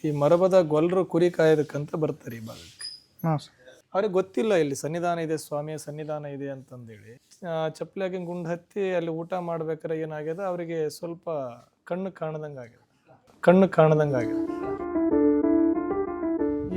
ಈ ಮರಬದ ಗೊಲ್ಲರು ಕುರಿ ಕಾಯೋದಕ್ಕಂತ ಬರ್ತಾರೆ ಈ ಭಾಗಕ್ಕೆ. ಹಾಂ ಸರ್. ಅವ್ರಿಗೆ ಗೊತ್ತಿಲ್ಲ ಇಲ್ಲಿ ಸನ್ನಿಧಾನ ಇದೆ, ಸ್ವಾಮಿಯ ಸನ್ನಿಧಾನ ಇದೆ ಅಂತಂದೇಳಿ ಚಪ್ಪಲಿಯಾಗಿ ಗುಂಡು ಹತ್ತಿ ಅಲ್ಲಿ ಊಟ ಮಾಡ್ಬೇಕಾರೆ ಏನಾಗ್ಯದ ಅವರಿಗೆ ಸ್ವಲ್ಪ ಕಣ್ಣು ಕಾಣದಂಗಾಗ್ಯದ.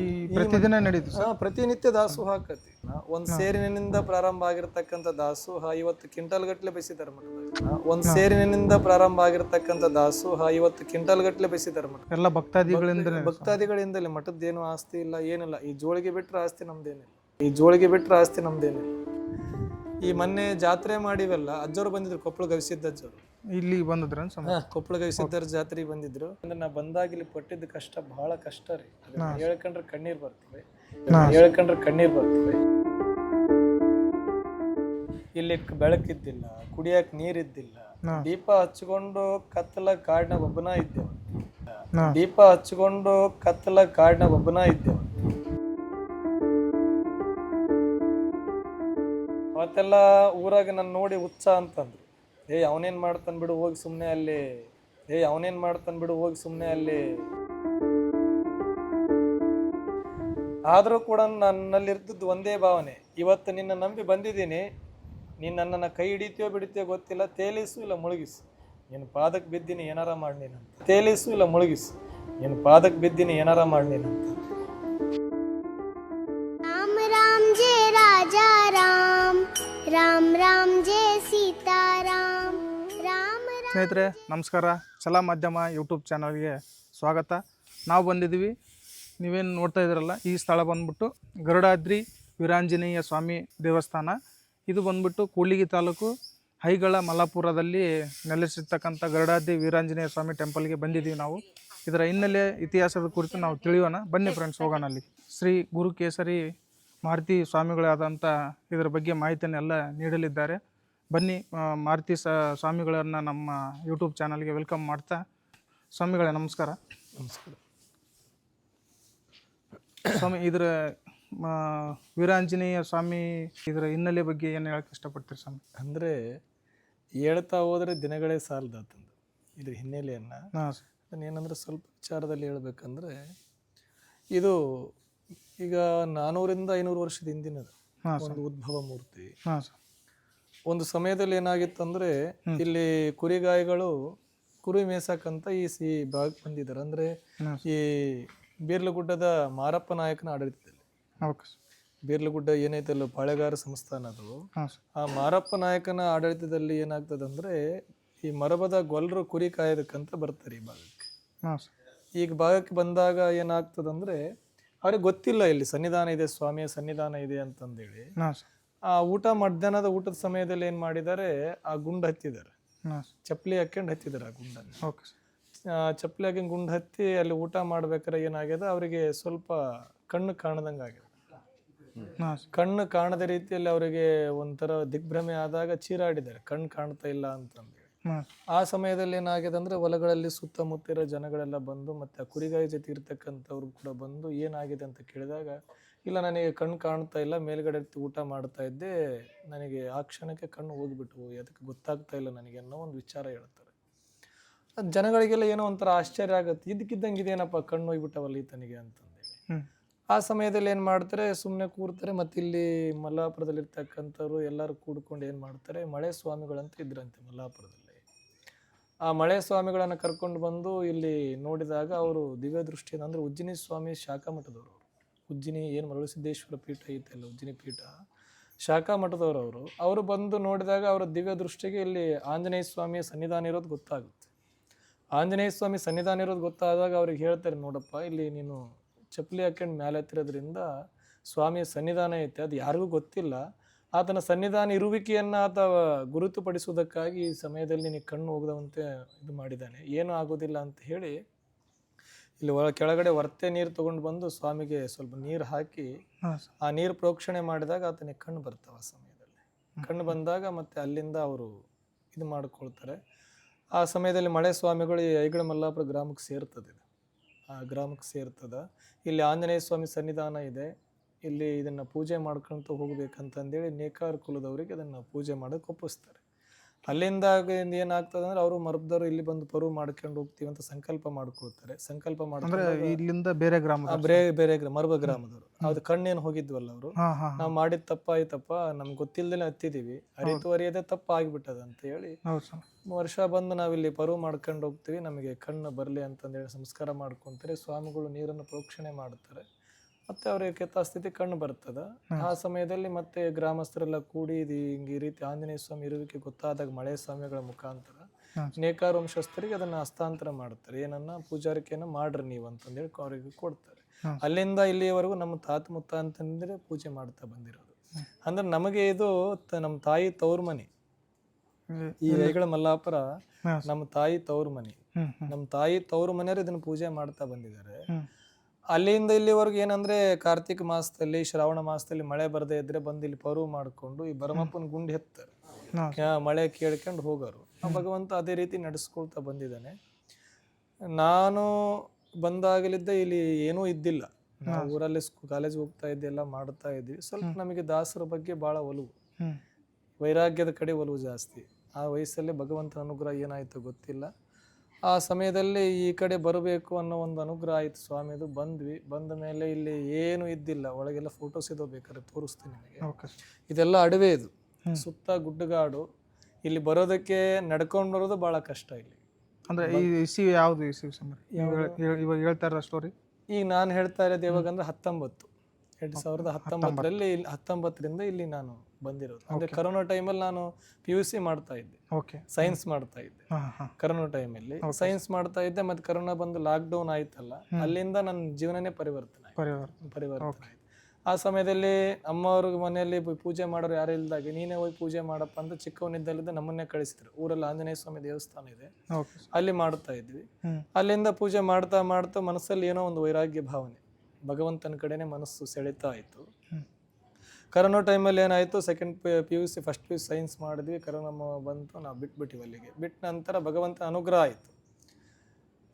ಈ ಪ್ರತಿದಿನ ನಡೀತು ಸರ್. ಪ್ರತಿನಿತ್ಯ ದಾಸೋಹ ಆಕತಿ. ಒಂದ್ ಸೇರಿನಿಂದ ಪ್ರಾರಂಭ ಆಗಿರ್ತಕ್ಕಂಥ ದಾಸೋಹ 50 ಕ್ವಿಂಟಲ್ ಗಟ್ಲೆ ಬೆಸಿದಾರೆ ಮಠದಾಗ. ಒಂದ್ ಸೇರಿನಿಂದ ಪ್ರಾರಂಭ ಆಗಿರ್ತಕ್ಕಂಥ ದಾಸೋಹ 50 ಕ್ವಿಂಟಲ್ ಗಟ್ಲೆ ಬೆಸಿದಾರೆ ಮಠ. ಎಲ್ಲ ಭಕ್ತಾದಿಗಳಿಂದಲೇ. ಮಠದ್ದೇನು ಆಸ್ತಿ ಇಲ್ಲ, ಏನಿಲ್ಲ. ಈ ಜೋಳಿಗೆ ಬಿಟ್ರೆ ಆಸ್ತಿ ನಮ್ದೇನಿಲ್ಲ. ಈ ಮೊನ್ನೆ ಜಾತ್ರೆ ಮಾಡಿವೆಲ್ಲ ಅಜ್ಜವ್ರು ಬಂದಿದ್ರು, ಕೊಪ್ಪಳ ಗವಿಸಿದ್ದ ಅಜ್ಜವ್ರು ಇಲ್ಲಿ ಬಂದಿದ್ರ ಕೊಪ್ಪಳ ಗವಿಸಿದ್ದರ ಜಾತ್ರೆಗೆ ಬಂದಿದ್ರು. ಅಂದ್ರೆ ನಾ ಬಂದಾಗ ಇಲ್ಲಿ ಪಟ್ಟಿದ್ದ ಕಷ್ಟ ಬಹಳ ಕಷ್ಟ ರೀ. ಹೇಳ್ಕೊಂಡ್ರೆ ಕಣ್ಣೀರ್ ಬರ್ತವೆ. ಇಲ್ಲಿ ಬೆಳಕಿದ್ದಿಲ್ಲ, ಕುಡಿಯಕ್ ನೀರಿದ್ದಿಲ್ಲ. ದೀಪ ಹಚ್ಕೊಂಡು ಕತ್ತಲ ಕಾಡಿನ ಒಬ್ಬನ ಇದ್ದೇವೆ. ಅವತ್ತೆಲ್ಲ ಊರಾಗ ನನ್ನ ನೋಡಿ ಹುಚ್ಚ ಅಂತಂದ್ರು. ಅವನೇನ್ ಮಾಡ್ತಾನ್ ಬಿಡು ಹೋಗಿ ಸುಮ್ನೆ ಅಲ್ಲಿ. ಆದ್ರೂ ಕೂಡ ನನ್ನಲ್ಲಿರ್ದದ್ದು ಒಂದೇ ಭಾವನೆ, ಇವತ್ತು ನಿನ್ನ ನಂಬಿ ಬಂದಿದ್ದೀನಿ, ನೀನ್ ನನ್ನನ್ನ ಕೈ ಹಿಡಿತೀಯೋ ಬಿಡ್ತೀಯೋ ಗೊತ್ತಿಲ್ಲ, ತೇಲಿಸು ಇಲ್ಲ ಮುಳುಗಿಸು, ನಿನ್ನ ಪಾದಕ್ಕೆ ಬಿದ್ದೀನಿ ಏನಾರ ಮಾಡಿ ನೀನಂತ. ಸ್ನೇಹಿತರೆ ನಮಸ್ಕಾರ. ಛಲ ಮಾಧ್ಯಮ ಯೂಟ್ಯೂಬ್ ಚಾನಲ್ಗೆ ಸ್ವಾಗತ. ನಾವು ಬಂದಿದ್ದೀವಿ, ನೀವೇನು ನೋಡ್ತಾ ಇದ್ದೀರಲ್ಲ, ಈ ಸ್ಥಳ ಬಂದ್ಬಿಟ್ಟು ಗರುಡಾದ್ರಿ ವೀರಾಂಜನೇಯ ಸ್ವಾಮಿ ದೇವಸ್ಥಾನ. ಇದು ಬಂದ್ಬಿಟ್ಟು ಕೂಡ್ಲಿಗಿ ತಾಲೂಕು ಹೈಗಳ ಮಲ್ಲಾಪುರದಲ್ಲಿ ನೆಲೆಸಿರ್ತಕ್ಕಂಥ ಗರುಡಾದ್ರಿ ವೀರಾಂಜನೇಯ ಸ್ವಾಮಿ ಟೆಂಪಲ್ಗೆ ಬಂದಿದ್ದೀವಿ ನಾವು. ಇದರ ಹಿನ್ನೆಲೆ ಇತಿಹಾಸದ ಕುರಿತು ನಾವು ತಿಳಿಯೋಣ. ಬನ್ನಿ ಫ್ರೆಂಡ್ಸ್, ಹೋಗೋಣ. ಅಲ್ಲಿ ಶ್ರೀ ಗುರುಕೇಸರಿ ಮಾರುತಿ ಸ್ವಾಮಿಗಳಾದಂಥ ಇದರ ಬಗ್ಗೆ ಮಾಹಿತಿಯನ್ನೆಲ್ಲ ನೀಡಲಿದ್ದಾರೆ. ಬನ್ನಿ, ಮಾರುತಿ ಸ್ವಾಮಿಗಳನ್ನು ನಮ್ಮ ಯೂಟ್ಯೂಬ್ ಚಾನಲ್ಗೆ ವೆಲ್ಕಮ್ ಮಾಡ್ತಾ. ಸ್ವಾಮಿಗಳೇ ನಮಸ್ಕಾರ. ಸ್ವಾಮಿ, ಇದರ ವೀರಾಂಜನೇಯ ಸ್ವಾಮಿ ಇದರ ಹಿನ್ನೆಲೆ ಬಗ್ಗೆ ಏನು ಹೇಳಕ್ಕೆ ಇಷ್ಟಪಡ್ತೀರಿ ಸ್ವಾಮಿ? ಅಂದರೆ ಹೇಳ್ತಾ ಹೋದರೆ ದಿನಗಳೇ ಸಾಲದಾತಂದು ಇದ್ರ ಹಿನ್ನೆಲೆಯನ್ನು. ಏನಂದರೆ ಸ್ವಲ್ಪ ವಿಚಾರದಲ್ಲಿ ಹೇಳ್ಬೇಕಂದ್ರೆ, ಇದು ಈಗ 400-500 ವರ್ಷದ ಹಿಂದಿನದು ಒಂದು ಉದ್ಭವ ಮೂರ್ತಿ. ಒಂದು ಸಮಯದಲ್ಲಿ ಏನಾಗಿತ್ತಂದ್ರೆ, ಇಲ್ಲಿ ಕುರಿಗಾಯಿಗಳು ಕುರಿ ಮೇಸಕ್ಕಂತ ಈ ಭಾಗಕ್ಕೆ ಬಂದಿದ್ದಾರೆ. ಅಂದ್ರೆ ಈ ಬೀರ್ಲಗುಡ್ಡದ ಮಾರಪ್ಪ ನಾಯಕನ ಆಡಳಿತದಲ್ಲಿ, ಬೀರ್ಲಗುಡ್ಡ ಏನೈತಲ್ಲ ಪಾಳೆಗಾರ ಸಂಸ್ಥಾನ, ಅದು ಆ ಮಾರಪ್ಪ ನಾಯಕನ ಆಡಳಿತದಲ್ಲಿ ಏನಾಗ್ತದಂದ್ರೆ, ಈ ಮರಬದ ಗೊಲ್ಲರು ಕುರಿ ಕಾಯೋದಕ್ಕಂತ ಬರ್ತಾರೆ ಈ ಭಾಗಕ್ಕೆ. ಈಗ ಭಾಗಕ್ಕೆ ಬಂದಾಗ ಏನಾಗ್ತದಂದ್ರೆ, ಅವ್ರಿಗೆ ಗೊತ್ತಿಲ್ಲ ಇಲ್ಲಿ ಸನ್ನಿಧಾನ ಇದೆ, ಸ್ವಾಮಿಯ ಸನ್ನಿಧಾನ ಇದೆ ಅಂತಂದೇಳಿ. ಆ ಮಧ್ಯಾಹ್ನದ ಊಟದ ಸಮಯದಲ್ಲಿ ಏನ್ ಮಾಡಿದ್ದಾರೆ, ಆ ಗುಂಡು ಹತ್ತಿದ್ದಾರೆ, ಚಪ್ಪಲಿ ಹಾಕೊಂಡು ಹತ್ತಿದ್ದಾರೆ. ಆ ಗುಂಡನ್ನು ಚಪ್ಪಲಿ ಹಾಕೊಂಡು ಗುಂಡು ಹತ್ತಿ ಅಲ್ಲಿ ಊಟ ಮಾಡ್ಬೇಕಾರೆ ಏನಾಗ್ಯದ, ಅವರಿಗೆ ಸ್ವಲ್ಪ ಕಣ್ಣು ಕಾಣದ ರೀತಿಯಲ್ಲಿ ಅವರಿಗೆ ಒಂಥರ ದಿಗ್ಭ್ರಮೆ ಆದಾಗ ಚೀರಾಡಿದ್ದಾರೆ, ಕಣ್ಣು ಕಾಣ್ತಾ ಇಲ್ಲ ಅಂತಂದೇಳಿ. ಆ ಸಮಯದಲ್ಲಿ ಏನಾಗಿದೆ ಅಂದ್ರೆ, ಹೊಲಗಳಲ್ಲಿ ಸುತ್ತಮುತ್ತ ಇರೋ ಜನಗಳೆಲ್ಲ ಬಂದು, ಮತ್ತೆ ಆ ಕುರಿಗಾಯಿ ಜೊತೆ ಇರ್ತಕ್ಕಂಥವ್ರು ಕೂಡ ಬಂದು ಏನಾಗಿದೆ ಅಂತ ಕೇಳಿದಾಗ, ಇಲ್ಲ ನನಗೆ ಕಣ್ಣು ಕಾಣ್ತಾ ಇಲ್ಲ, ಮೇಲ್ಗಡೆ ಊಟ ಮಾಡ್ತಾ ಇದ್ದೆ, ನನಗೆ ಆ ಕ್ಷಣಕ್ಕೆ ಕಣ್ಣು ಹೋಗ್ಬಿಟ್ಟು ಅದಕ್ಕೆ ಗೊತ್ತಾಗ್ತಾ ಇಲ್ಲ ನನಗೆ ಅನ್ನೋ ಒಂದು ವಿಚಾರ ಹೇಳ್ತಾರೆ. ಜನಗಳಿಗೆಲ್ಲ ಏನೋ ಒಂಥರ ಆಶ್ಚರ್ಯ ಆಗುತ್ತೆ, ಇದಕ್ಕಿದ್ದಂಗೆ ಇದೇನಪ್ಪ ಕಣ್ಣು ಹೋಗ್ಬಿಟ್ಟವಲ್ಲ ಈತನಿಗೆ ಅಂತಂದೇಳಿ. ಆ ಸಮಯದಲ್ಲಿ ಏನು ಮಾಡ್ತಾರೆ, ಸುಮ್ಮನೆ ಕೂರ್ತಾರೆ. ಮತ್ತು ಇಲ್ಲಿ ಮಲ್ಲಾಪುರದಲ್ಲಿರ್ತಕ್ಕಂಥವ್ರು ಎಲ್ಲರೂ ಕೂಡ್ಕೊಂಡು ಏನು ಮಾಡ್ತಾರೆ, ಮಳೆ ಸ್ವಾಮಿಗಳಂತ ಇದ್ರಂತೆ ಮಲ್ಲಾಪುರದಲ್ಲಿ. ಆ ಮಳೆ ಸ್ವಾಮಿಗಳನ್ನು ಕರ್ಕೊಂಡು ಬಂದು ಇಲ್ಲಿ ನೋಡಿದಾಗ ಅವರು ದಿವ್ಯ ದೃಷ್ಟಿಯಿಂದ, ಅಂದರೆ ಉಜ್ಜಿನಿ ಸ್ವಾಮಿ ಶಾಖಾ ಮಠದವರು, ಉಜ್ಜಿನಿ ಏನು ಮರಳುಸಿದ್ದೇಶ್ವರ ಪೀಠ ಐತಲ್ಲ, ಉಜ್ಜಿನಿ ಪೀಠ ಶಾಖಾ ಮಠದವರು ಅವರು ಬಂದು ನೋಡಿದಾಗ ಅವರ ದಿವ್ಯ ದೃಷ್ಟಿಗೆ ಇಲ್ಲಿ ಆಂಜನೇಯ ಸ್ವಾಮಿಯ ಸನ್ನಿಧಾನ ಇರೋದು ಗೊತ್ತಾಗುತ್ತೆ. ಆಂಜನೇಯ ಸ್ವಾಮಿ ಸನ್ನಿಧಾನ ಇರೋದು ಗೊತ್ತಾದಾಗ ಅವ್ರಿಗೆ ಹೇಳ್ತಾರೆ, ನೋಡಪ್ಪ ಇಲ್ಲಿ ನೀನು ಚಪ್ಪಲಿ ಹಾಕೊಂಡು ಮೇಲೆ ಹತ್ತಿರೋದ್ರಿಂದ ಸ್ವಾಮಿಯ ಸನ್ನಿಧಾನ ಐತೆ, ಅದು ಯಾರಿಗೂ ಗೊತ್ತಿಲ್ಲ. ಆತನ ಸನ್ನಿಧಾನ ಇರುವಿಕೆಯನ್ನು ಆತ ಗುರುತುಪಡಿಸುವುದಕ್ಕಾಗಿ ಈ ಸಮಯದಲ್ಲಿ ನಿನಗೆ ಕಣ್ಣು ಹೋಗದಂತೆ ಇದು ಮಾಡಿದ್ದಾನೆ, ಏನೂ ಆಗೋದಿಲ್ಲ ಅಂತ ಹೇಳಿ ಇಲ್ಲಿ ಕೆಳಗಡೆ ವರ್ತೆ ನೀರು ತಗೊಂಡು ಬಂದು ಸ್ವಾಮಿಗೆ ಸ್ವಲ್ಪ ನೀರು ಹಾಕಿ ಆ ನೀರು ಪ್ರೋಕ್ಷಣೆ ಮಾಡಿದಾಗ ಆತನಿಗೆ ಕಣ್ಣು ಬರ್ತಾವ. ಆ ಸಮಯದಲ್ಲಿ ಕಣ್ಣು ಬಂದಾಗ ಮತ್ತೆ ಅಲ್ಲಿಂದ ಅವರು ಇದು ಮಾಡ್ಕೊಳ್ತಾರೆ. ಆ ಸಮಯದಲ್ಲಿ ಮಳೆ ಸ್ವಾಮಿಗಳು ಈ ಐಗಳ ಮಲ್ಲಾಪುರ ಗ್ರಾಮಕ್ಕೆ ಸೇರ್ತದೆ. ಆ ಗ್ರಾಮಕ್ಕೆ ಸೇರ್ತದ. ಇಲ್ಲಿ ಆಂಜನೇಯ ಸ್ವಾಮಿ ಸನ್ನಿಧಾನ ಇದೆ, ಇಲ್ಲಿ ಇದನ್ನು ಪೂಜೆ ಮಾಡ್ಕೊಳ್ತಾ ಹೋಗ್ಬೇಕಂತಂದೇಳಿ ನೇಕಾರ ಕುಲದವರಿಗೆ ಅದನ್ನು ಪೂಜೆ ಮಾಡೋಕೆ ಒಪ್ಪಿಸ್ತಾರೆ. ಅಲ್ಲಿಂದ ಏನಾಗ್ತದೆ ಅಂದ್ರೆ ಅವರು ಮರಬ್ದವರು ಇಲ್ಲಿ ಬಂದು ಪರು ಮಾಡ್ಕೊಂಡು ಹೋಗ್ತೀವಿ ಅಂತ ಸಂಕಲ್ಪ ಮಾಡ್ಕೊಳ್ತಾರೆ. ಸಂಕಲ್ಪ ಅಂದ್ರೆ ಮಾಡ್ಕೊಂಡು ಇಲ್ಲಿಂದ ಬೇರೆ ಗ್ರಾಮ. ಬೇರೆ ಮರಬ ಗ್ರಾಮದವರು ಅದು ಕಣ್ಣೇನು ಹೋಗಿದ್ವಲ್ಲ ಅವರು, ಹಾ ಹಾ ನಾವು ಮಾಡಿದ ತಪ್ಪಾಯ್ತಪ್ಪ, ನಮ್ಗೆ ಗೊತ್ತಿಲ್ದೇನೆ ಹತ್ತಿದೀವಿ, ಅರಿಯದೆ ತಪ್ಪಾಗಿಬಿಟ್ಟದ ಅಂತ ಹೇಳಿ ಹೌದು ಸರ್. ವರ್ಷ ಬಂದು ನಾವಿಲ್ಲಿ ಪರು ಮಾಡ್ಕೊಂಡು ಹೋಗ್ತೀವಿ, ನಮಗೆ ಕಣ್ಣು ಬರಲಿ ಅಂತಂದೇಳಿ ಸಂಸ್ಕಾರ ಮಾಡ್ಕೊಂತಾರೆ. ಸ್ವಾಮಿಗಳು ನೀರನ್ನು ಪ್ರೋಕ್ಷಣೆ ಮಾಡ್ತಾರೆ, ಮತ್ತೆ ಅವ್ರಿಗೆ ಯಥಾಸ್ಥಿತಿ ಕಣ್ಣು ಬರ್ತದ. ಆ ಸಮಯದಲ್ಲಿ ಮತ್ತೆ ಗ್ರಾಮಸ್ಥರೆಲ್ಲ ಕೂಡಿ ಈ ರೀತಿ ಆಂಜನೇಯ ಸ್ವಾಮಿ ಇರುವಿಕೆ ಗೊತ್ತಾದಾಗ ಮಳೆ ಸ್ವಾಮಿಗಳ ಮುಖಾಂತರ ನೇಕಾರ ವಂಶಸ್ಥರಿಗೆ ಅದನ್ನ ಹಸ್ತಾಂತರ ಮಾಡ್ತಾರೆ. ಏನನ್ನ ಪೂಜಾರಿಕೆಯನ್ನ ಮಾಡ್ರಿ ನೀವು ಅಂತಂದೇಳಿ ಅವರಿಗೆ ಕೊಡ್ತಾರೆ. ಅಲ್ಲಿಂದ ಇಲ್ಲಿಯವರೆಗೂ ನಮ್ಮ ತಾತ ಮುತ್ತ ಅಂತಂದ್ರೆ ಪೂಜೆ ಮಾಡ್ತಾ ಬಂದಿರೋದು. ಅಂದ್ರೆ ನಮಗೆ ಇದು ನಮ್ಮ ತಾಯಿ ತವ್ರ ಮನೆ. ಈ ಐಗಳ ಮಲ್ಲಾಪುರ ನಮ್ಮ ತಾಯಿ ತವ್ರ ಮನೆ. ನಮ್ಮ ತಾಯಿ ತವ್ರ ಮನೆಯವರು ಇದನ್ನ ಪೂಜೆ ಮಾಡ್ತಾ ಬಂದಿದ್ದಾರೆ. ಅಲ್ಲಿಂದ ಇಲ್ಲಿವರೆಗೂ ಏನಂದ್ರೆ ಕಾರ್ತಿಕ ಮಾಸದಲ್ಲಿ, ಶ್ರಾವಣ ಮಾಸದಲ್ಲಿ ಮಳೆ ಬರದೇ ಇದ್ರೆ ಬಂದು ಇಲ್ಲಿ ಪರು ಮಾಡ್ಕೊಂಡು ಈ ಭರಮಪ್ಪನ ಗುಂಡಿ ಎತ್ತಾರೆ, ಮಳೆ ಕೇಳ್ಕೊಂಡು ಹೋಗೋರು. ಭಗವಂತ ಅದೇ ರೀತಿ ನಡೆಸ್ಕೊಳ್ತಾ ಬಂದಿದ್ದಾನೆ. ನಾನು ಬಂದಾಗಲಿದ್ದ ಇಲ್ಲಿ ಏನೂ ಇದ್ದಿಲ್ಲ, ನಾವು ಊರಲ್ಲಿ ಕಾಲೇಜ್ ಹೋಗ್ತಾ ಇದ್ದೆ, ಎಲ್ಲ ಮಾಡ್ತಾ ಇದ್ವಿ. ಸ್ವಲ್ಪ ನಮಗೆ ದಾಸರ ಬಗ್ಗೆ ಬಹಳ ಒಲವು, ವೈರಾಗ್ಯದ ಕಡೆ ಒಲವು ಜಾಸ್ತಿ. ಆ ವಯಸ್ಸಲ್ಲಿ ಭಗವಂತನ ಅನುಗ್ರಹ ಏನಾಯ್ತು ಗೊತ್ತಿಲ್ಲ. ಆ ಸಮಯದಲ್ಲಿ ಈ ಕಡೆ ಬರಬೇಕು ಅನ್ನೋ ಒಂದು ಅನುಗ್ರಹ ಆಯ್ತು ಸ್ವಾಮಿದು. ಬಂದ್ವಿ. ಬಂದ ಮೇಲೆ ಇಲ್ಲಿ ಏನು ಇದ್ದಿಲ್ಲ, ಒಳಗೆಲ್ಲ ಫೋಟೋಸ್ ಇದಾವೆ, ಬೇಕಾದ್ರೆ ತೋರಿಸ್ತೀನಿ ನಿಮಗೆ. ಇದೆಲ್ಲ ಅಡವೆ, ಇದು ಸುತ್ತ ಗುಡ್ಡಗಾಡು. ಇಲ್ಲಿ ಬರೋದಕ್ಕೆ ನಡ್ಕೊಂಡು ಬರೋದು ಬಹಳ ಕಷ್ಟ ಇಲ್ಲಿ. ಅಂದ್ರೆ ಈ ಇಸಿವಿ ಯಾವ್ದು ಇಸಿವಿ ಇವಾಗ ಹೇಳ್ತಾರ ಸ್ಟೋರಿ? ಈಗ ನಾನು ಹೇಳ್ತಾ ಇರೋದು ಯಾವಾಗಂದ್ರೆ 2019ರಲ್ಲಿ 19ರಿಂದ ಇಲ್ಲಿ ನಾನು ಬಂದಿರೋದು. ಅಂದ್ರೆ ಕರೋನಾ ಟೈಮಲ್ಲಿ ನಾನು PUC ಮಾಡ್ತಾ ಇದ್ದೆ, ಸೈನ್ಸ್ ಮಾಡ್ತಾ ಇದ್ದೆ. ಕರೋನಾ ಟೈಮಲ್ಲಿ ಸೈನ್ಸ್ ಮಾಡ್ತಾ ಇದ್ದೆ, ಮತ್ತೆ ಕರೋನಾ ಬಂದು ಲಾಕ್ಡೌನ್ ಆಯ್ತಲ್ಲ, ಅಲ್ಲಿಂದ ನನ್ನ ಜೀವನನೇ ಪರಿವರ್ತನೆ ಆಯ್ತು. ಆ ಸಮಯದಲ್ಲಿ ಅಮ್ಮವ್ರ ಮನೆಯಲ್ಲಿ ಪೂಜೆ ಮಾಡೋರು ಯಾರು ಇಲ್ದಾಗೆ ನೀನೇ ಹೋಗಿ ಪೂಜೆ ಮಾಡಪ್ಪ ಅಂತ ಚಿಕ್ಕವನಿದ್ದಲ್ಲಿದ್ದ ನಮ್ಮನ್ನೇ ಕಳಿಸಿದ್ರು. ಊರಲ್ಲಿ ಆಂಜನೇಯ ಸ್ವಾಮಿ ದೇವಸ್ಥಾನ ಇದೆ, ಅಲ್ಲಿ ಮಾಡ್ತಾ ಇದ್ವಿ. ಅಲ್ಲಿಂದ ಪೂಜೆ ಮಾಡ್ತಾ ಮಾಡ್ತಾ ಮನಸ್ಸಲ್ಲಿ ಏನೋ ಒಂದು ವೈರಾಗ್ಯ ಭಾವನೆ, ಭಗವಂತನ ಕಡೆನೆ ಮನಸ್ಸು ಸೆಳೆತಾ ಆಯ್ತು. ಕರೋನಾ ಟೈಮಲ್ಲಿ ಏನಾಯ್ತು, second PUC first PUC science ಮಾಡಿದ್ವಿ, ಕರೋನಾ ಬಂತು, ನಾವು ಬಿಟ್ಬಿಟ್ಟಿವಿ. ಅಲ್ಲಿಗೆ ಬಿಟ್ಟ ನಂತರ ಭಗವಂತನ ಅನುಗ್ರಹ ಆಯಿತು.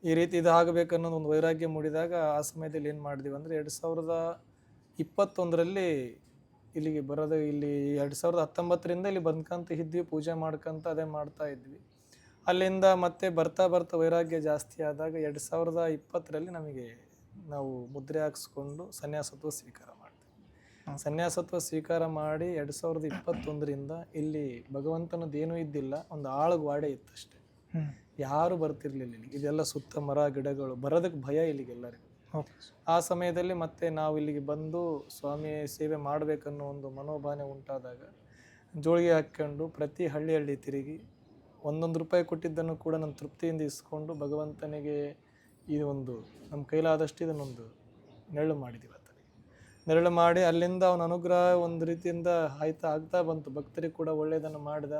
ಈ ರೀತಿ ಇದು ಆಗಬೇಕನ್ನೋದು ಒಂದು ವೈರಾಗ್ಯ ಮೂಡಿದಾಗ ಆ ಸಮಯದಲ್ಲಿ ಏನು ಮಾಡಿದ್ವಿ ಅಂದರೆ 2021ರಲ್ಲಿ ಇಲ್ಲಿಗೆ ಬರೋದು. ಇಲ್ಲಿ 2019ರಿಂದ ಇಲ್ಲಿ ಬಂದ್ಕಂತ ಇದ್ವಿ, ಪೂಜೆ ಮಾಡ್ಕೊಂತ ಅದೇ ಮಾಡ್ತಾ ಇದ್ವಿ. ಅಲ್ಲಿಂದ ಮತ್ತೆ ಬರ್ತಾ ಬರ್ತಾ ವೈರಾಗ್ಯ ಜಾಸ್ತಿ ಆದಾಗ 2020ರಲ್ಲಿ ನಮಗೆ ನಾವು ಮುದ್ರೆ ಹಾಕ್ಸ್ಕೊಂಡು ಸನ್ಯಾಸತ್ವ ಸ್ವೀಕಾರ ಮಾಡ್ತೀವಿ. ಸನ್ಯಾಸತ್ವ ಸ್ವೀಕಾರ ಮಾಡಿ 2021ರಿಂದ ಇಲ್ಲಿ ಭಗವಂತನದ್ದೇನೂ ಇದ್ದಿಲ್ಲ, ಒಂದು ಆಳುವಾಡೆ ಇತ್ತಷ್ಟೇ. ಯಾರು ಬರ್ತಿರ್ಲಿಲ್ಲ ಇಲ್ಲಿ. ಇದೆಲ್ಲ ಸುತ್ತ ಮರ ಗಿಡಗಳು, ಬರೋದಕ್ಕೆ ಭಯ ಇಲ್ಲಿಗೆಲ್ಲರಿಗೂ. ಆ ಸಮಯದಲ್ಲಿ ಮತ್ತೆ ನಾವು ಇಲ್ಲಿಗೆ ಬಂದು ಸ್ವಾಮಿ ಸೇವೆ ಮಾಡಬೇಕನ್ನೋ ಒಂದು ಮನೋಭಾವನೆ ಉಂಟಾದಾಗ ಜೋಳಿಗೆ ಹಾಕ್ಕೊಂಡು ಪ್ರತಿ ಹಳ್ಳಿ ತಿರುಗಿ ₹1 ಕೊಟ್ಟಿದ್ದನ್ನು ಕೂಡ ನಾನು ತೃಪ್ತಿಯಿಂದ ಇಸ್ಕೊಂಡು ಭಗವಂತನಿಗೆ ಈ ಒಂದು ನಮ್ಮ ಕೈಲಾದಷ್ಟು ಇದನ್ನೊಂದು ನೆರಳು ಮಾಡಿದ್ದೀವಿ. ನೆರಳು ಮಾಡಿ ಅಲ್ಲಿಂದ ಅವನ ಅನುಗ್ರಹ ಒಂದು ರೀತಿಯಿಂದ ಆಗ್ತಾ ಬಂತು. ಭಕ್ತರಿಗೆ ಕೂಡ ಒಳ್ಳೆಯದನ್ನು ಮಾಡಿದ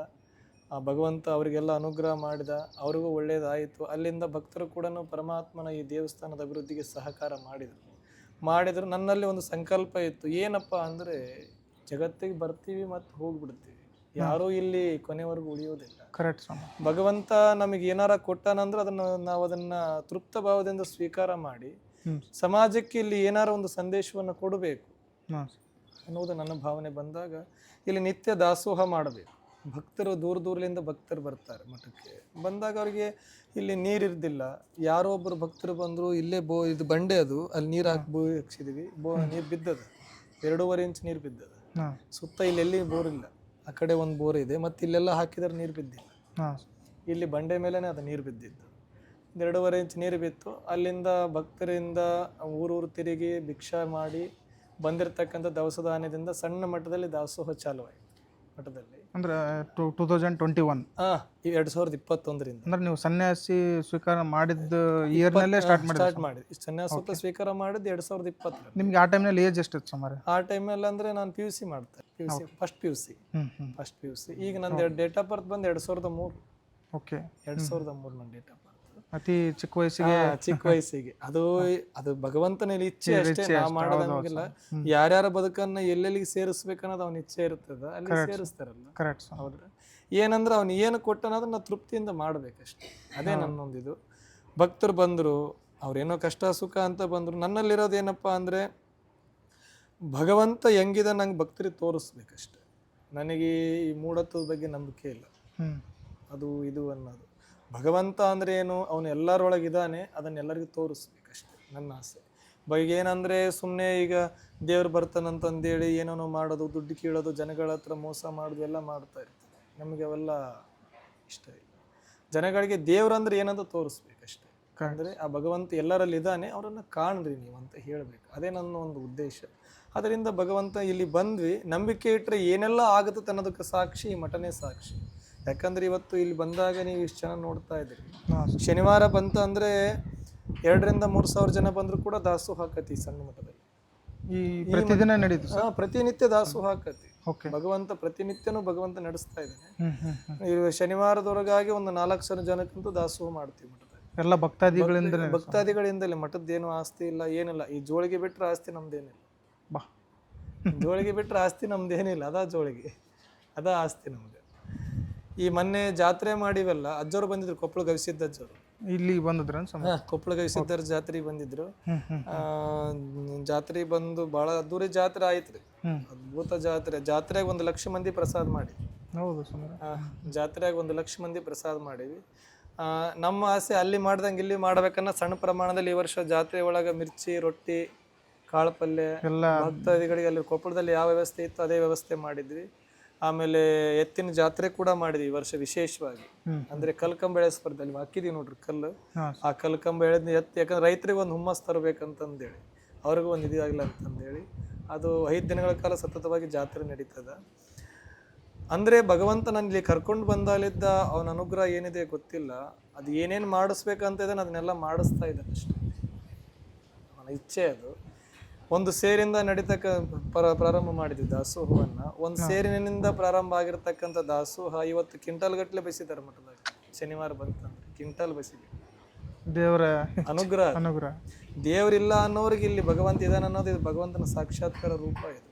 ಆ ಭಗವಂತ, ಅವರಿಗೆಲ್ಲ ಅನುಗ್ರಹ ಮಾಡಿದ, ಅವ್ರಿಗೂ ಒಳ್ಳೆಯದಾಯಿತು. ಅಲ್ಲಿಂದ ಭಕ್ತರು ಕೂಡ ಪರಮಾತ್ಮನ ಈ ದೇವಸ್ಥಾನದ ಅಭಿವೃದ್ಧಿಗೆ ಸಹಕಾರ ಮಾಡಿದರು. ನನ್ನಲ್ಲಿ ಒಂದು ಸಂಕಲ್ಪ ಇತ್ತು, ಏನಪ್ಪ ಅಂದರೆ ಜಗತ್ತಿಗೆ ಬರ್ತೀವಿ ಮತ್ತು ಹೋಗ್ಬಿಡ್ತೀವಿ, ಯಾರೂ ಇಲ್ಲಿ ಕೊನೆವರೆಗೂ ಉಳಿಯೋದಿಲ್ಲ. ಭಗವಂತ ನಮಗೆ ಏನಾರ ಕೊಟ್ಟಾನಂದ್ರೆ ನಾವು ಅದನ್ನ ತೃಪ್ತ ಭಾವದಿಂದ ಸ್ವೀಕಾರ ಮಾಡಿ ಸಮಾಜಕ್ಕೆ ಇಲ್ಲಿ ಏನಾರ ಒಂದು ಸಂದೇಶವನ್ನು ಕೊಡಬೇಕು ಅನ್ನೋದು ನನ್ನ ಭಾವನೆ. ಬಂದಾಗ ಇಲ್ಲಿ ನಿತ್ಯ ದಾಸೋಹ ಮಾಡಬೇಕು. ಭಕ್ತರು ದೂರದಿಂದ ಭಕ್ತರು ಬರ್ತಾರೆ ಮಠಕ್ಕೆ. ಬಂದಾಗ ಅವರಿಗೆ ಇಲ್ಲಿ ನೀರಿರ್ದಿಲ್ಲ, ಯಾರೋ ಒಬ್ಬರು ಭಕ್ತರು ಬಂದರು, ಇಲ್ಲೇ ಇದು ಬಂಡೆ, ಅದು ಅಲ್ಲಿ ನೀರು ಹಾಕ್ಸಿದೀವಿ, ನೀರು ಬಿದ್ದದ, 2.5 ಇಂಚ್ ನೀರು ಬಿದ್ದದ. ಸುತ್ತ ಇಲ್ಲೆಲ್ಲಿ ಬೋರ್ ಇಲ್ಲ, ಆ ಕಡೆ ಒಂದು ಬೋರ್ ಇದೆ, ಮತ್ತೆ ಇಲ್ಲೆಲ್ಲ ಹಾಕಿದ್ರೆ ನೀರು ಬಿದ್ದಿಲ್ಲ. ಇಲ್ಲಿ ಬಂಡೆ ಮೇಲೆನೆ ಅದು ನೀರು ಬಿದ್ದಿದ್ದು. 2.5 ಇಂಚ್ ನೀರು ಬಿತ್ತು. ಅಲ್ಲಿಂದ ಭಕ್ತರಿಂದ ಊರೂರು ತಿರುಗಿ ಭಿಕ್ಷಾ ಮಾಡಿ ಬಂದಿರತಕ್ಕಂಥ ದವಸ ಧಾನ್ಯದಿಂದ ಸಣ್ಣ ಮಟ್ಟದಲ್ಲಿ ದಾಸೋಹ ಚಾಲುವಾಯಿತು ಮಠದಲ್ಲಿ. ಅಂದ್ರೆ 2021 2021ರಿಂದ. ಅಂದ್ರೆ ನೀವು ಸನ್ಯಾಸಿ ಸ್ವೀಕಾರ ಮಾಡಿದ ಇಯರ್ನಲ್ಲೇ ಸ್ಟಾರ್ಟ್ ಮಾಡಿ ಸನ್ಯಾಸತ್ವ ಸ್ವೀಕಾರ ಮಾಡಿದ್ದು 2020. ನಿಮ್ಗೆ ಆ ಟೈಮ್ನಲ್ಲಿ ಏಜ್ ಎಷ್ಟಿತ್ತು ಸುಮಾರು? ಆ ಟೈಮಲ್ಲಿ ಅಂದ್ರೆ ನಾನು PUC ಮಾಡ್ತೆ, ಫಸ್ಟ್ PUC. ಈಗ ನಂದು ಡೇಟ್ ಆಫ್ ಬರ್ತ್ ಬಂದು 2003. 2003 ನನ್ನ ಡೇಟ್ ಆಫ್ ಬರ್ತ್. ಅತಿ ಚಿಕ್ಕ ವಯಸ್ಸಿಗೆ ಅದು ಭಗವಂತನ ಇಚ್ಛೆ ಅಷ್ಟೇ, ನಾವು ಮಾಡೋದಂಗಿಲ್ಲ. ಯಾರ್ಯಾರ ಬದುಕನ್ನ ಎಲ್ಲೆಲ್ಲಿಗೆ ಸೇರಿಸ್ಬೇಕನ್ನೋದು ಅವನ ಇಚ್ಛೆ ಇರ್ತದ, ಅಲ್ಲಿ ಸೇರಿಸ್ತಾರಲ್ಲ. ಹೌದ್ರ? ಏನಂದ್ರೆ ಅವನು ಏನು ಕೊಟ್ಟನೋದನ್ನ ನಾವು ತೃಪ್ತಿಯಿಂದ ಮಾಡ್ಬೇಕಷ್ಟೆ. ಅದೇ ನನ್ನೊಂದಿದು. ಭಕ್ತರು ಬಂದರು, ಅವ್ರೇನೋ ಕಷ್ಟ ಸುಖ ಅಂತ ಬಂದರು. ನನ್ನಲ್ಲಿರೋದು ಏನಪ್ಪಾ ಅಂದ್ರೆ ಭಗವಂತ ಹೆಂಗಿದ ನಂಗೆ ಭಕ್ತರಿಗೆ ತೋರಿಸ್ಬೇಕಷ್ಟೆ. ನನಗೆ ಈ ಮೂಢತ್ವದ ಬಗ್ಗೆ ನಂಬಿಕೆ ಇಲ್ಲ. ಅದು ಇದು ಅನ್ನೋದು. ಭಗವಂತ ಅಂದ್ರೆ ಏನು, ಅವನು ಎಲ್ಲರೊಳಗಿದ್ದಾನೆ, ಅದನ್ನೆಲ್ಲರಿಗೂ ತೋರಿಸ್ಬೇಕಷ್ಟೆ ನನ್ನ ಆಸೆ. ಈಗ ಏನಂದರೆ ಸುಮ್ಮನೆ ಈಗ ದೇವ್ರು ಬರ್ತಾನಂತಂದೇಳಿ ಏನೇನೋ ಮಾಡೋದು, ದುಡ್ಡು ಕೀಳೋದು, ಜನಗಳ ಹತ್ರ ಮೋಸ ಮಾಡೋದು ಎಲ್ಲ ಮಾಡ್ತಾ ಇರ್ತಾರೆ. ನಮಗೆ ಅವೆಲ್ಲ ಇಷ್ಟ ಇಲ್ಲ. ಜನಗಳಿಗೆ ದೇವ್ರಂದ್ರೆ ಏನಂತ ತೋರಿಸ್ಬೇಕಷ್ಟೆ. ಅಂದರೆ ಆ ಭಗವಂತ ಎಲ್ಲರಲ್ಲಿ ಇದ್ದಾನೆ, ಅವರನ್ನು ಕಾಣ್ರಿ ನೀವು ಅಂತ ಹೇಳಬೇಕು. ಅದೇ ನನ್ನ ಒಂದು ಉದ್ದೇಶ. ಅದರಿಂದ ಭಗವಂತ ಇಲ್ಲಿ ಬಂದ್ವಿ, ನಂಬಿಕೆ ಇಟ್ಟರೆ ಏನೆಲ್ಲ ಆಗುತ್ತೆ ಅನ್ನೋದಕ್ಕೆ ಸಾಕ್ಷಿ ಈ ಮಠನೇ ಸಾಕ್ಷಿ. ಯಾಕಂದ್ರೆ ಇವತ್ತು ಇಲ್ಲಿ ಬಂದಾಗ ನೀವು ಇಷ್ಟು ಜನ ನೋಡ್ತಾ ಇದ್ದೀರಿ. ಶನಿವಾರ ಬಂತು ಅಂದರೆ 2,000-3,000 ಜನ ಬಂದರೂ ಕೂಡ ದಾಸೋಹ ಹಾಕತಿ ಸಣ್ಣ ಮಠದಲ್ಲಿ. ಈ ಪ್ರತಿದಿನ ನಡೀತು ಪ್ರತಿನಿತ್ಯ ದಾಸೋಹ ಹಾಕತಿ. ಭಗವಂತ ಪ್ರತಿನಿತ್ಯನೂ ಭಗವಂತ ನಡೆಸ್ತಾ ಇದ್ದಾನೆ. ಈ ಶನಿವಾರದವರೆಗಾಗಿ ಒಂದು 4,000 ಜನಕ್ಕಂತೂ ದಾಸೋಹ ಮಾಡ್ತೀವಿ ಮಠದಲ್ಲಿ. ಎಲ್ಲ ಭಕ್ತಾದಿಗಳಿಂದಲೇ. ಮಠದ್ದೇನು ಆಸ್ತಿ ಇಲ್ಲ, ಏನಿಲ್ಲ. ಈ ಜೋಳಿಗೆ ಬಿಟ್ಟರೆ ಆಸ್ತಿ ನಮ್ದೇನಿಲ್ಲ. ಜೋಳಿಗೆ ಬಿಟ್ಟರೆ ಆಸ್ತಿ ನಮ್ದೇನಿಲ್ಲ, ಅದಾ ಜೋಳಿಗೆ, ಅದಾ ಆಸ್ತಿ ನಮ್ಗೆ. ಈ ಮೊನ್ನೆ ಜಾತ್ರೆ ಮಾಡಿವಲ್ಲ, ಅಜ್ಜವ್ರು ಬಂದಿದ್ರು, ಕೊಪ್ಪಳ ಗವಿಸಿದ್ದ ಅಜ್ಜವರು ಇಲ್ಲಿ ಬಂದಿದ್ರ. ಕೊಪ್ಪಳ ಗವಿಸಿದ್ದರ ಜಾತ್ರೆಗೆ ಬಂದಿದ್ರು. ಜಾತ್ರೆ ಬಂದು ಬಹಳ ಅದ್ದೂರಿ ಜಾತ್ರೆ ಆಯ್ತ್ರಿ, ಅದ್ಭುತ ಜಾತ್ರೆ. ಜಾತ್ರೆಗೆ 1,00,000 ಮಂದಿ ಪ್ರಸಾದ ಮಾಡಿ. ಜಾತ್ರೆಯಾಗ 1,00,000 ಮಂದಿ ಪ್ರಸಾದ ಮಾಡಿವಿ. ನಮ್ಮ ಆಸೆ ಅಲ್ಲಿ ಮಾಡ್ದಂಗೆ ಇಲ್ಲಿ ಮಾಡ್ಬೇಕನ್ನ ಸಣ್ಣ ಪ್ರಮಾಣದಲ್ಲಿ ಈ ವರ್ಷ ಜಾತ್ರೆ ಒಳಗೆ ಮಿರ್ಚಿ, ರೊಟ್ಟಿ, ಕಾಳು ಪಲ್ಯ ಭಕ್ತಾದಿಗಳಿಗೆ ಅಲ್ಲಿ ಕೊಪ್ಪಳದಲ್ಲಿ ಯಾವ ವ್ಯವಸ್ಥೆ ಇತ್ತು ಅದೇ ವ್ಯವಸ್ಥೆ ಮಾಡಿದ್ವಿ. ಆಮೇಲೆ ಎತ್ತಿನ ಜಾತ್ರೆ ಕೂಡ ಮಾಡಿದ್ವಿ ಈ ವರ್ಷ ವಿಶೇಷವಾಗಿ. ಅಂದ್ರೆ ಕಲ್ಕಂಬ ಎಳೆ ಸ್ಪರ್ಧೆ ಅಲ್ಲಿ ಹಾಕಿದೀವಿ ನೋಡ್ರಿ ಕಲ್ಲು. ಆ ಕಲ್ಕಂಬ ಎಳೆದ್ ಎತ್ತಿ, ಯಾಕಂದ್ರೆ ರೈತರಿಗೆ ಒಂದು ಹುಮ್ಮಸ್ ತರಬೇಕಂತಂದೇಳಿ, ಅವ್ರಿಗೂ ಒಂದು ಇದಾಗಲ್ಲ ಅಂತಂದೇಳಿ ಅದು 5 ದಿನಗಳ ಕಾಲ ಸತತವಾಗಿ ಜಾತ್ರೆ ನಡೀತದ. ಅಂದ್ರೆ ಭಗವಂತ ನನ್ನ ಇಲ್ಲಿ ಕರ್ಕೊಂಡು ಬಂದಾಲಿದ್ದ ಅವನ ಅನುಗ್ರಹ ಏನಿದೆ ಗೊತ್ತಿಲ್ಲ. ಅದು ಏನೇನು ಮಾಡಿಸ್ಬೇಕಂತ ಇದ್ದಾನೆ ಅದನ್ನೆಲ್ಲ ಮಾಡಿಸ್ತಾ ಇದ್ದಾನೆ ಅಷ್ಟೇ, ಅವನ ಇಚ್ಛೆ ಅದು. ಒಂದು ಸೇರಿಂದ ನಡೀತಕ್ಕ ಪ್ರಾರಂಭ ಮಾಡಿದ್ವಿ ದಾಸೋಹವನ್ನ. ಒಂದು ಸೇರಿನಿಂದ ಪ್ರಾರಂಭ ಆಗಿರ್ತಕ್ಕಂಥ ದಾಸೋಹ ಇವತ್ತು ಕ್ವಿಂಟಲ್ ಗಟ್ಟಲೆ ಬಸಿದ್ದಾರೆ ಮಠದಾಗ. ಶನಿವಾರ ಬಂತಂದ್ರೆ ಕ್ವಿಂಟಲ್ ಬಸಿದೆ. ದೇವರ ಅನುಗ್ರಹ. ದೇವರಿಲ್ಲ ಅನ್ನೋರಿಗೆ ಇಲ್ಲಿ ಭಗವಂತ ಇದಾನ ಅನ್ನೋದು ಇದು ಭಗವಂತನ ಸಾಕ್ಷಾತ್ಕಾರ ರೂಪ ಇದು.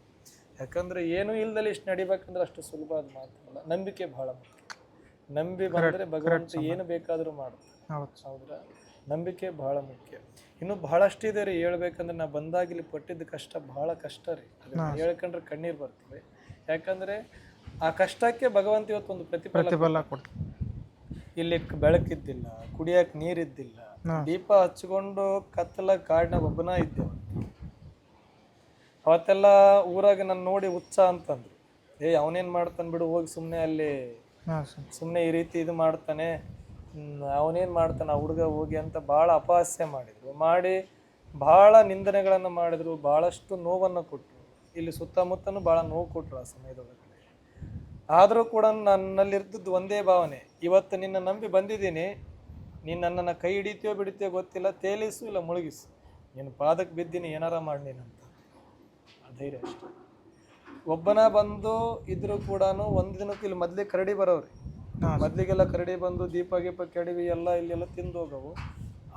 ಯಾಕಂದ್ರೆ ಏನೂ ಇಲ್ದಲ್ಲಿ ಇಷ್ಟು ನಡಿಬೇಕಂದ್ರೆ ಅಷ್ಟು ಸುಲಭ ಅದು ಮಾತಲ್ಲ. ನಂಬಿಕೆ ಬಹಳ ಮುಖ್ಯ. ನಂಬಿ ಬಂದ್ರೆ ಭಗವಂತ ಏನು ಬೇಕಾದ್ರೂ ಮಾಡ್ತಾರೆ. ಹೌದ್ರಾ? ನಂಬಿಕೆ ಬಹಳ ಮುಖ್ಯ. ಇನ್ನು ಬಹಳಷ್ಟು ಇದೆ ರೀ ಹೇಳ್ಬೇಕಂದ್ರೆ. ನಾ ಬಂದಾಗ ಇಲ್ಲಿ ಪಟ್ಟಿದ್ದ ಕಷ್ಟ ಬಹಳ ಕಷ್ಟ ರೀ. ಅದನ್ನ ಹೇಳ್ಕೊಂಡ್ರೆ ಕಣ್ಣೀರು ಬರ್ತವೆ. ಯಾಕಂದ್ರೆ ಆ ಕಷ್ಟಕ್ಕೆ ಭಗವಂತ ಇವತ್ತು ಒಂದು ಪ್ರತಿಫಲ ಕೊಡ್ತಾರೆ. ಇಲ್ಲಿ ಬೆಳಕಿದ್ದಿಲ್ಲ, ಕುಡಿಯಕ್ಕೆ ನೀರಿದ್ದಿಲ್ಲ, ದೀಪ ಹಚ್ಕೊಂಡು ಕತ್ತಲ ಕಾಡಿನಾಗ ಒಬ್ಬನ ಇದ್ದೆ. ಅವತ್ತೆಲ್ಲ ಊರಾಗ ನನ್ನ ನೋಡಿ ಉತ್ಸಾಹ ಅಂತಂದ್ರು, ಅವನೇನ್ ಮಾಡ್ತಾನೆ ಬಿಡು, ಹೋಗಿ ಸುಮ್ಮನೆ ಅಲ್ಲಿ ಸುಮ್ಮನೆ ಈ ರೀತಿ ಇದು ಮಾಡ್ತಾನೆ, ಅವನೇನ್ ಮಾಡ್ತಾನೆ ಆ ಹುಡುಗ ಹೋಗಿ ಅಂತ ಭಾಳ ಅಪಹಾಸ್ಯ ಮಾಡಿದ್ರು. ಮಾಡಿ ಭಾಳ ನಿಂದನೆಗಳನ್ನು ಮಾಡಿದ್ರು, ಭಾಳಷ್ಟು ನೋವನ್ನು ಕೊಟ್ಟರು. ಇಲ್ಲಿ ಸುತ್ತಮುತ್ತನೂ ಭಾಳ ನೋವು ಕೊಟ್ಟರು ಆ ಸಮಯದೊಳಗಡೆ. ಆದರೂ ಕೂಡ ನನ್ನಲ್ಲಿರ್ದದ್ದು ಒಂದೇ ಭಾವನೆ, ಇವತ್ತು ನಿನ್ನ ನಂಬಿ ಬಂದಿದ್ದೀನಿ, ನೀನು ನನ್ನನ್ನು ಕೈ ಹಿಡಿತೀಯೋ ಬಿಡ್ತೀಯೋ ಗೊತ್ತಿಲ್ಲ, ತೇಲಿಸು ಇಲ್ಲ ಮುಳುಗಿಸು, ನೀನು ಪಾದಕ್ಕೆ ಬಿದ್ದೀನಿ, ಏನಾರ ಮಾಡಿ ನೀನಂತ. ಆ ಧೈರ್ಯ ಅಷ್ಟೇ. ಒಬ್ಬನ ಬಂದು ಇದ್ರೂ ಕೂಡ ಒಂದು ದಿನಕ್ಕೂ ಇಲ್ಲಿ ಮೊದಲೇ ಕರಡಿ ಬರೋವ್ರಿ. ಮೊದಲಿಗೆಲ್ಲ ಕರಡಿ ಬಂದು ದೀಪ ಗೀಪ ಕೆಡವಿ ಎಲ್ಲ ಇಲ್ಲೆಲ್ಲ ತಿಂದು ಹೋಗವು.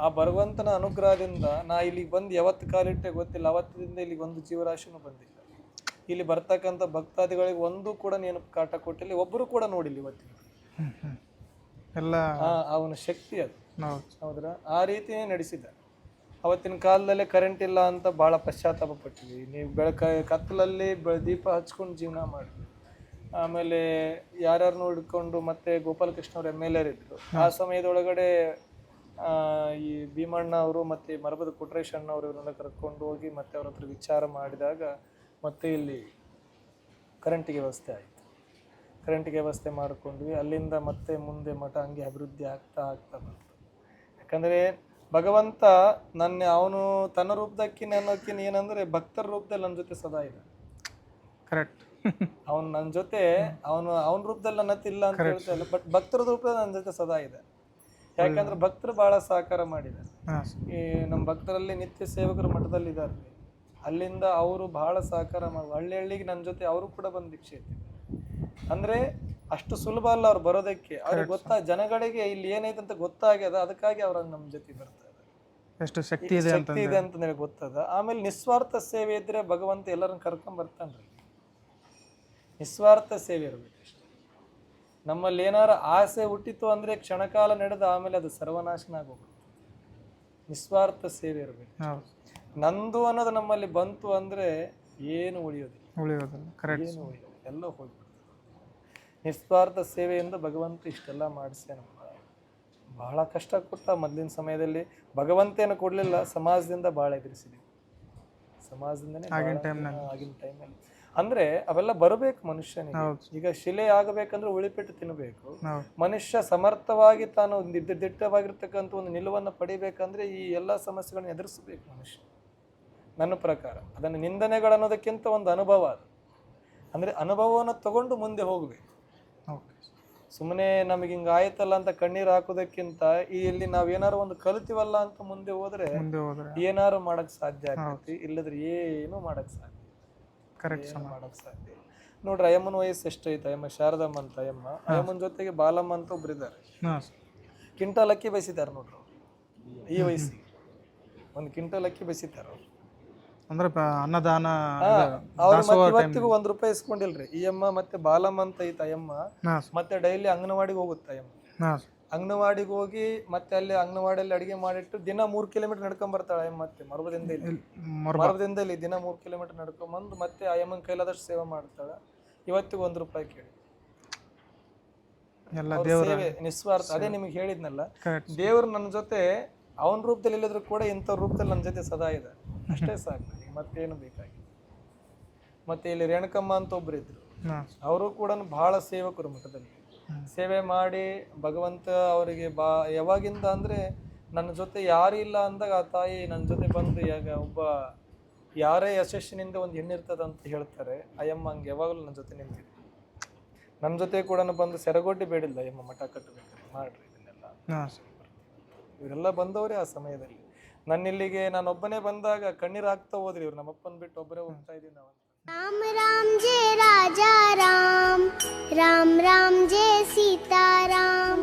ಆ ಭಗವಂತನ ಅನುಗ್ರಹದಿಂದ ನಾ ಇಲ್ಲಿಗೆ ಬಂದು ಯಾವತ್ತು ಕಾಲಿಟ್ಟೆ ಗೊತ್ತಿಲ್ಲ, ಅವತ್ತಿನಿಂದ ಇಲ್ಲಿಗೆ ಒಂದು ಜೀವರಾಶಿನೂ ಬಂದಿಲ್ಲ. ಇಲ್ಲಿ ಬರ್ತಕ್ಕಂಥ ಭಕ್ತಾದಿಗಳಿಗೆ ಒಂದು ಕೂಡ ನೀನು ಕಾಟ ಕೊಟ್ಟಿಲ್ಲ, ಒಬ್ಬರು ಕೂಡ ನೋಡಿಲ್ಲ ಇವತ್ತಿನ ಎಲ್ಲ. ಅವನ ಶಕ್ತಿ ಅದು. ಹೌದ್ರಾ? ಆ ರೀತಿಯೇ ನಡೆಸಿದ. ಅವತ್ತಿನ ಕಾಲದಲ್ಲೇ ಕರೆಂಟ್ ಇಲ್ಲ ಅಂತ ಭಾಳ ಪಶ್ಚಾತ್ತಾಪ ಪಟ್ಟಿವಿ. ನೀವು ಕತ್ತಲಲ್ಲಿ ದೀಪ ಹಚ್ಕೊಂಡು ಜೀವನ ಮಾಡಿ. ಆಮೇಲೆ ಯಾರ್ಯಾರು ನೋಡಿಕೊಂಡು ಮತ್ತೆ ಗೋಪಾಲಕೃಷ್ಣ ಅವರು MLA ಇದ್ರು. ಆ ಸಮಯದೊಳಗಡೆ ಈ ಭೀಮಣ್ಣ ಅವರು ಮತ್ತೆ ಮರಬದ ಕೊಟ್ರೇಶ್ ಅಣ್ಣ ಅವರು ಇವರನ್ನ ಕರ್ಕೊಂಡು ಹೋಗಿ ಮತ್ತೆ ಅವ್ರ ಹತ್ರ ವಿಚಾರ ಮಾಡಿದಾಗ ಮತ್ತೆ ಇಲ್ಲಿ ಕರೆಂಟಿಗೆ ವ್ಯವಸ್ಥೆ ಆಯಿತು. ಕರೆಂಟಿಗೆ ವ್ಯವಸ್ಥೆ ಮಾಡಿಕೊಂಡ್ವಿ. ಅಲ್ಲಿಂದ ಮತ್ತೆ ಮುಂದೆ ಮಠ ಹಂಗೆ ಅಭಿವೃದ್ಧಿ ಆಗ್ತಾ ಬಂತು. ಯಾಕಂದರೆ ಭಗವಂತ ಅವನು ತನ್ನ ರೂಪದಕ್ಕಿನ ಅನ್ನೋಕ್ಕಿನ ಏನಂದರೆ ಭಕ್ತರ ರೂಪದಲ್ಲಿ ನನ್ನ ಜೊತೆ ಸದಾ ಇದೆ. ಕರೆಕ್ಟ್. ಅವನು ನನ್ನ ಜೊತೆ ಅವನ ರೂಪದಲ್ಲಿ ನನ್ನ ಇಲ್ಲ ಅಂತ ಹೇಳ್ತಾ ಇಲ್ಲ, ಬಟ್ ಭಕ್ತರ ರೂಪದಲ್ಲಿ ನನ್ನ ಜೊತೆ ಸದಾ ಇದೆ. ಯಾಕಂದ್ರೆ ಭಕ್ತರು ಬಹಳ ಸಹಕಾರ ಮಾಡಿದ್ದಾರೆ. ಈ ನಮ್ಮ ಭಕ್ತರಲ್ಲಿ ನಿತ್ಯ ಸೇವಕರು ಮಠದಲ್ಲಿ ಇದ್ದಾರೆ. ಅಲ್ಲಿಂದ ಅವರು ಬಹಳ ಸಹಕಾರ ಮಾಡಿ ಹಳ್ಳಿಗೆ ನನ್ನ ಜೊತೆ ಅವರು ಕೂಡ ಬಂದು ಭಿಕ್ಷೆ ಇಟ್ಟಿದ್ದಾರೆ. ಅಂದ್ರೆ ಅಷ್ಟು ಸುಲಭ ಅಲ್ಲ ಅವ್ರು ಬರೋದಕ್ಕೆ. ಅವ್ರಿಗೆ ಜನಗಳಿಗೆ ಇಲ್ಲಿ ಏನೈತೆ ಅಂತ ಗೊತ್ತಾಗ್ಯದ, ಅದಕ್ಕಾಗಿ ಅವ್ರ ನಮ್ಮ ಜೊತೆ ಬರ್ತಾ ಇದ್ದಾರೆ. ಎಷ್ಟು ಶಕ್ತಿ ಇದೆ ಅಂತ ಹೇಳಿ ಗೊತ್ತದ. ಆಮೇಲೆ ನಿಸ್ವಾರ್ಥ ಸೇವೆ ಇದ್ರೆ ಭಗವಂತ ಎಲ್ಲರನ್ನ ಕರ್ಕೊಂಡ್ ಬರ್ತಾನ್ರಿ. ನಿಸ್ವಾರ್ಥ ಸೇವೆ ಇರಬೇಕು. ನಮ್ಮಲ್ಲಿ ಏನಾರ ಆಸೆ ಹುಟ್ಟಿತು ಅಂದ್ರೆ ಕ್ಷಣಕಾಲ ನಡೆದ ಆಮೇಲೆ ಅದು ಸರ್ವನಾಶನ ಆಗೋಗುತ್ತೆ. ನಿಸ್ವಾರ್ಥ ಸೇವೆ ಇರಬೇಕು. ನಂದು ಅನ್ನೋದು ನಮ್ಮಲ್ಲಿ ಬಂತು ಅಂದ್ರೆ ಏನು ಉಳಿಯೋದಿಲ್ಲ. ಏನು ಉಳಿಯೋದು, ಎಲ್ಲ ಹೋಗ್ಬಿಡ್ತದೆ. ನಿಸ್ವಾರ್ಥ ಸೇವೆಯಿಂದ ಭಗವಂತ ಇಷ್ಟೆಲ್ಲ ಮಾಡಿಸ್ಯಾನ. ಬಹಳ ಕಷ್ಟ ಕೊಟ್ಟ ಮೊದಲಿನ ಸಮಯದಲ್ಲಿ. ಭಗವಂತೇನು ಕೊಡ್ಲಿಲ್ಲ, ಸಮಾಜದಿಂದ ಬಹಳ ಎದುರಿಸಿದ್ವಿ. ಸಮಾಜದಿಂದನೇ ಆಗಿನ ಟೈಮಲ್ಲಿ ಅಂದ್ರೆ ಅವೆಲ್ಲ ಬರಬೇಕು ಮನುಷ್ಯನಿಗೆ. ಈಗ ಶಿಲೆ ಆಗಬೇಕಂದ್ರೆ ಉಳಿಪೆಟ್ಟು ತಿನ್ನಬೇಕು. ಮನುಷ್ಯ ಸಮರ್ಥವಾಗಿ ತಾನು ದಿಟ್ಟವಾಗಿರ್ತಕ್ಕಂಥ ಒಂದು ನಿಲುವನ್ನು ಪಡಿಬೇಕಂದ್ರೆ ಈ ಎಲ್ಲಾ ಸಮಸ್ಯೆಗಳನ್ನ ಎದುರಿಸಬೇಕು ಮನುಷ್ಯ. ನನ್ನ ಪ್ರಕಾರ ಅದನ್ನು ನಿಂದನೆಗಳು ಅನ್ನೋದಕ್ಕಿಂತ ಒಂದು ಅನುಭವ ಅದು. ಅಂದ್ರೆ ಅನುಭವವನ್ನು ತಗೊಂಡು ಮುಂದೆ ಹೋಗ್ಬೇಕು. ಸುಮ್ಮನೆ ನಮಗೆ ಹಿಂಗ ಆಯ್ತಲ್ಲ ಅಂತ ಕಣ್ಣೀರು ಹಾಕೋದಕ್ಕಿಂತ ಇಲ್ಲಿ ನಾವೇನಾರು ಒಂದು ಕಲಿತೀವಲ್ಲ ಅಂತ ಮುಂದೆ ಹೋದ್ರೆ ಏನಾರು ಮಾಡಕ್ ಸಾಧ್ಯ ಆಗ್ತೈತಿ. ಇಲ್ಲದ್ರೆ ಏನು ಮಾಡಕ್ ಸಾಧ್ಯ ಮಾಡಕ್ ಸಾಧ್ಯ. ನೋಡ್ರಿ, ಅಯ್ಯಮ್ಮನ ವಯಸ್ಸು ಎಷ್ಟೈತೆ? ಅಯ್ಯಮ್ಮ ಶಾರದಮ್ಮ ಅಂತ ಅಯ್ಯಮ್ಮನ ಜೊತೆಗೆ ಬಾಲಮ್ಮ ಅಂತ ಒಬ್ರು ಇದ್ದಾರೆ. ಕ್ವಿಂಟಾಲ್ ಅಕ್ಕಿ ಬಯಸಿದಾರ ನೋಡ್ರಿ ಈ ವಯಸ್ಸಿಗೆ. ಒಂದು ಕ್ವಿಂಟಾಲ್ ಅಕ್ಕಿ ಬಯಸಿದಾರ ಅಂದ್ರೆ ಅನ್ನದಾನ. ಅವ್ರು ಇವತ್ತಿಗೂ ₹1 ಇಸ್ಕೊಂಡಿಲ್ರಿ. ಈ ಅಮ್ಮ ಮತ್ತೆ ಬಾಲಮ್ಮ ಅಂತ ಐತ ಅಯ್ಯಮ್ಮ. ಮತ್ತೆ ಡೈಲಿ ಅಂಗನವಾಡಿಗೆ ಹೋಗುತ್ತೆ ಅಯ್ಯಮ್ಮ. ಅಂಗನವಾಡಿಗೆ ಹೋಗಿ ಮತ್ತೆ ಅಲ್ಲಿ ಅಂಗನವಾಡಿಯಲ್ಲಿ ಅಡಿಗೆ ಮಾಡಿಟ್ಟು ದಿನ 3 ಕಿಲೋಮೀಟರ್ ನಡ್ಕೊಂಡ್ ಬರ್ತಾಳೆ ಅಯ್ಯಮ್ಮ. ಮತ್ತೆ ಮರಬದಿಂದ ಇಲ್ಲಿ ದಿನ 3 ಕಿಲೋಮೀಟರ್ ನಡ್ಕೊಂಬಂದು ಮತ್ತೆ ಅಯ್ಯಮ್ಮನ ಕೈಲಾದಷ್ಟು ಸೇವೆ ಮಾಡ್ತಾಳೆ. ಇವತ್ತಿಗೂ ₹1 ಕೇಳಿ. ಸೇವೆ ನಿಸ್ವಾರ್ಥ. ಅದೇ ನಿಮಗೆ ಹೇಳಿದ್ನಲ್ಲ, ದೇವ್ರು ನನ್ನ ಜೊತೆ ಅವನ ರೂಪದಲ್ಲಿ ಇಲ್ಲದ್ರು ಕೂಡ ಇಂಥ ರೂಪದಲ್ಲಿ ನನ್ನ ಜೊತೆ ಸದಾ ಇದೆ. ಅಷ್ಟೇ ಸಾಕು, ಮತ್ತೇನು ಬೇಕಾಗಿಲ್ಲ. ಮತ್ತೆ ಇಲ್ಲಿ ರೇಣುಕಮ್ಮ ಅಂತ ಒಬ್ರು ಇದ್ರು. ಅವರು ಕೂಡ ಬಹಳ ಸೇವಕರು ಮಠದಲ್ಲಿ. ಸೇವೆ ಮಾಡಿ ಭಗವಂತ ಅವರಿಗೆ ಯಾವಾಗಿಂದ ಅಂದ್ರೆ ನನ್ನ ಜೊತೆ ಯಾರು ಇಲ್ಲ ಅಂದಾಗ ಆ ತಾಯಿ ನನ್ನ ಜೊತೆ ಬಂದು ಒಬ್ಬ ಯಾರೇ ಯಶಸ್ಸಿನಿಂದ ಒಂದು ಹೆಣ್ಣಿರ್ತದ ಅಂತ ಹೇಳ್ತಾರೆ. ಅಯ್ಯಮ್ಮ ಹಂಗೆ ಯಾವಾಗಲೂ ನನ್ನ ಜೊತೆ ನಿಂತಿದೆ. ನನ್ನ ಜೊತೆ ಕೂಡ ಬಂದು ಸೆರಗೊಡ್ಡಿ ಬೇಡಿಲ್ಲ ಅಯ್ಯಮ್ಮ ಮಠ ಕಟ್ಟಬೇಕು ಮಾಡ್ರಿ ಇದನ್ನೆಲ್ಲ. ಇವರೆಲ್ಲ ಬಂದವರೇ ಆ ಸಮಯದಲ್ಲಿ. ನನ್ನಿಲ್ಲಿಗೆ ನಾನೊಬ್ಬನೇ ಬಂದಾಗ ಕಣ್ಣೀರು ಹಾಕ್ತಾ ಹೋದ್ರಿ. ಇವ್ರು ನಮ್ಮಪ್ಪನ್ ಬಿಟ್ಟು ಒಬ್ಬರೇ ಹೋಗ್ತಾ ಇದೀವಿ ನಾವು. राम राम जय राजा राम, राम राम जय सीता राम।